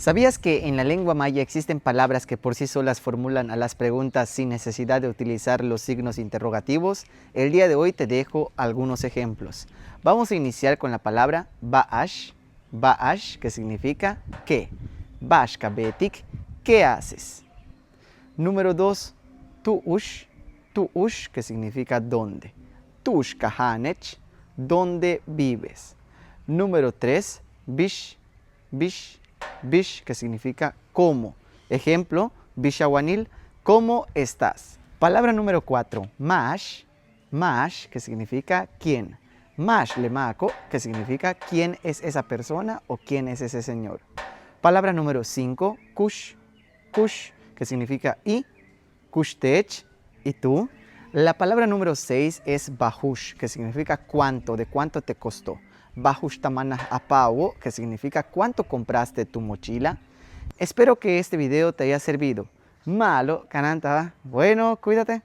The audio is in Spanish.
¿Sabías que en la lengua maya existen palabras que por sí solas formulan a las preguntas sin necesidad de utilizar los signos interrogativos? El día de hoy te dejo algunos ejemplos. Vamos a iniciar con la palabra ba'ash, ba'ash, que significa ¿qué? Bash kabetik, ¿qué haces? Número 2, tu'ush, que significa ¿dónde? Tush kahanech, ¿dónde vives? Número 3, bish, que significa ¿cómo? Ejemplo, bishawanil, ¿cómo estás? Palabra número 4, mash, que significa ¿quién? Mash lemako, que significa ¿quién es esa persona o quién es ese señor? Palabra número 5, kush, que significa ¿y? Kushtech, ¿y tú? La palabra número 6 es bahush, que significa ¿cuánto? ¿De cuánto te costó? Bahush tamanah apawo, que significa ¿cuánto compraste tu mochila? Espero que este video te haya servido. Malo, cananta. Bueno, cuídate.